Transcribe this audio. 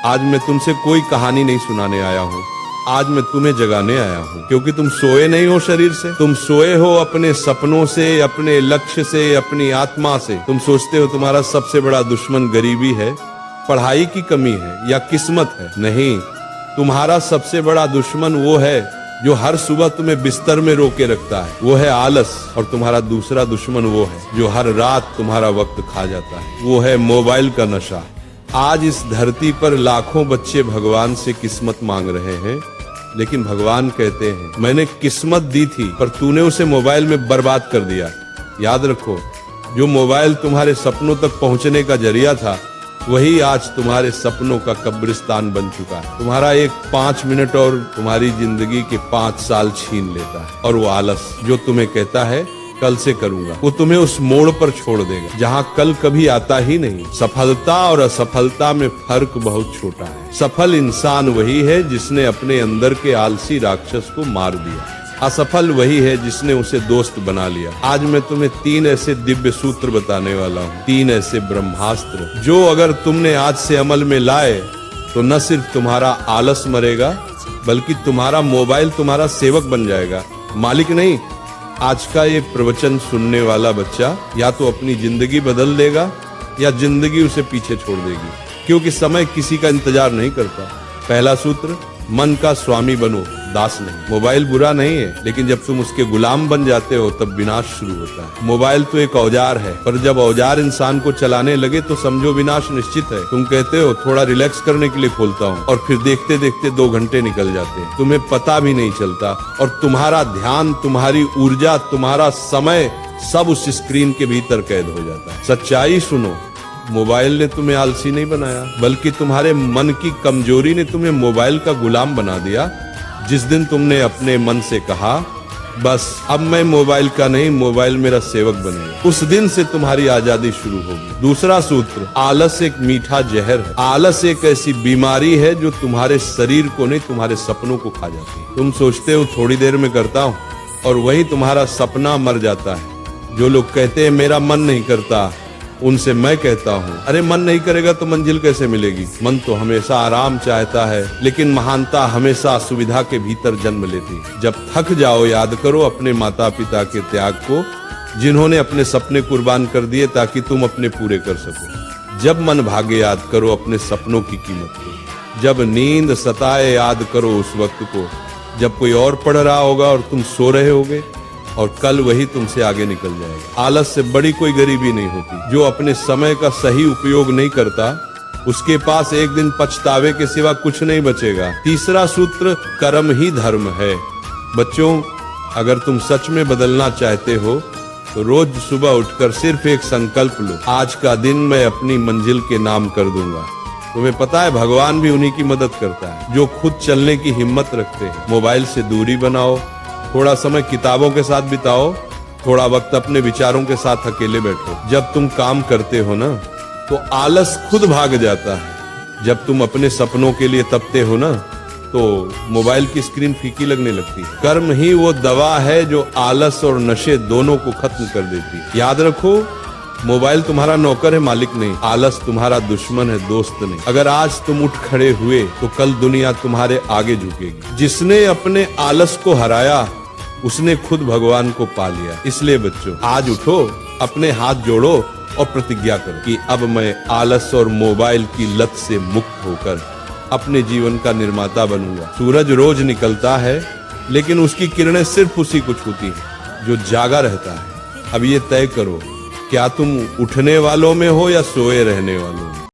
आज मैं तुमसे कोई कहानी नहीं सुनाने आया हूँ, आज मैं तुम्हें जगाने आया हूँ, क्योंकि तुम सोए नहीं हो शरीर से, तुम सोए हो अपने सपनों से, अपने लक्ष्य से, अपनी आत्मा से। तुम सोचते हो तुम्हारा सबसे बड़ा दुश्मन गरीबी है, पढ़ाई की कमी है या किस्मत है। नहीं, तुम्हारा सबसे बड़ा दुश्मन वो है जो हर सुबह तुम्हें बिस्तर में रोके रखता है, वो है आलस। और तुम्हारा दूसरा दुश्मन वो है जो हर रात तुम्हारा वक्त खा जाता है, वो है मोबाइल का नशा। आज इस धरती पर लाखों बच्चे भगवान से किस्मत मांग रहे हैं, लेकिन भगवान कहते हैं मैंने किस्मत दी थी पर तूने उसे मोबाइल में बर्बाद कर दिया। याद रखो, जो मोबाइल तुम्हारे सपनों तक पहुंचने का जरिया था, वही आज तुम्हारे सपनों का कब्रिस्तान बन चुका है। तुम्हारा एक 5 मिनट और तुम्हारी जिंदगी के 5 साल छीन लेता है। और वो आलस जो तुम्हें कहता है कल से करूंगा, वो तुम्हें उस मोड़ पर छोड़ देगा जहाँ कल कभी आता ही नहीं। सफलता और असफलता में फर्क बहुत छोटा है। सफल इंसान वही है जिसने अपने अंदर के आलसी राक्षस को मार दिया, असफल वही है जिसने उसे दोस्त बना लिया। आज मैं तुम्हें 3 ऐसे दिव्य सूत्र बताने वाला हूँ, 3 ऐसे ब्रह्मास्त्र जो अगर तुमने आज से अमल में लाए तो न सिर्फ तुम्हारा आलस मरेगा, बल्कि तुम्हारा मोबाइल तुम्हारा सेवक बन जाएगा, मालिक नहीं। आज का ये प्रवचन सुनने वाला बच्चा या तो अपनी जिंदगी बदल देगा या जिंदगी उसे पीछे छोड़ देगी, क्योंकि समय किसी का इंतजार नहीं करता। पहला सूत्र, मन का स्वामी बनो, दास नहीं। मोबाइल बुरा नहीं है, लेकिन जब तुम उसके गुलाम बन जाते हो तब विनाश शुरू होता है। मोबाइल तो एक औजार है, पर जब औजार इंसान को चलाने लगे तो समझो विनाश निश्चित है। तुम कहते हो थोड़ा रिलैक्स करने के लिए खोलता हूँ, और फिर देखते देखते 2 घंटे निकल जाते हैं, तुम्हें पता भी नहीं चलता। और तुम्हारा ध्यान, तुम्हारी ऊर्जा, तुम्हारा समय सब उस स्क्रीन के भीतर कैद हो जाता है। सच्चाई सुनो, मोबाइल ने तुम्हें आलसी नहीं बनाया, बल्कि तुम्हारे मन की कमजोरी ने तुम्हें मोबाइल का गुलाम बना दिया। जिस दिन तुमने अपने मन से कहा बस अब मैं मोबाइल का नहीं, मोबाइल मेरा सेवक बनेगा, उस दिन से तुम्हारी आजादी शुरू होगी। दूसरा सूत्र, आलस एक मीठा जहर है। आलस एक ऐसी बीमारी है जो तुम्हारे शरीर को नहीं, तुम्हारे सपनों को खा जाती है। तुम सोचते हो थोड़ी देर में करता हूँ, और वही तुम्हारा सपना मर जाता है। जो लोग कहते हैं मेरा मन नहीं करता, उनसे मैं कहता हूँ अरे मन नहीं करेगा तो मंजिल कैसे मिलेगी। मन तो हमेशा आराम चाहता है, लेकिन महानता हमेशा असुविधा के भीतर जन्म लेती है। जब थक जाओ याद करो अपने माता पिता के त्याग को, जिन्होंने अपने सपने कुर्बान कर दिए ताकि तुम अपने पूरे कर सको। जब मन भागे याद करो अपने सपनों की कीमत को। जब नींद सताए याद करो उस वक्त को जब कोई और पढ़ रहा होगा और तुम सो रहे होगे, और कल वही तुमसे आगे निकल जाएगा। आलस से बड़ी कोई गरीबी नहीं होती। जो अपने समय का सही उपयोग नहीं करता, उसके पास एक दिन पछतावे के सिवा कुछ नहीं बचेगा। तीसरा सूत्र, कर्म ही धर्म है। बच्चों, अगर तुम सच में बदलना चाहते हो तो रोज सुबह उठकर सिर्फ एक संकल्प लो, आज का दिन मैं अपनी मंजिल के नाम कर दूंगा। तुम्हें पता है भगवान भी उन्हीं की मदद करता है जो खुद चलने की हिम्मत रखते हैं। मोबाइल से दूरी बनाओ, थोड़ा समय किताबों के साथ बिताओ, थोड़ा वक्त अपने विचारों के साथ अकेले बैठो। जब तुम काम करते हो ना तो आलस खुद भाग जाता है। जब तुम अपने सपनों के लिए तपते हो ना तो मोबाइल की स्क्रीन फीकी लगने लगती है। कर्म ही वो दवा है जो आलस और नशे दोनों को खत्म कर देती है। याद रखो, मोबाइल तुम्हारा नौकर है, मालिक नहीं। आलस तुम्हारा दुश्मन है, दोस्त नहीं। अगर आज तुम उठ खड़े हुए तो कल दुनिया तुम्हारे आगे झुकेगी। जिसने अपने आलस को हराया उसने खुद भगवान को पा लिया। इसलिए बच्चों, आज उठो, अपने हाथ जोड़ो और प्रतिज्ञा करो कि अब मैं आलस और मोबाइल की लत से मुक्त होकर अपने जीवन का निर्माता बनूंगा। सूरज रोज निकलता है, लेकिन उसकी किरणें सिर्फ उसी को छूती हैं जो जागा रहता है। अब ये तय करो, क्या तुम उठने वालों में हो या सोए रहने वालों में।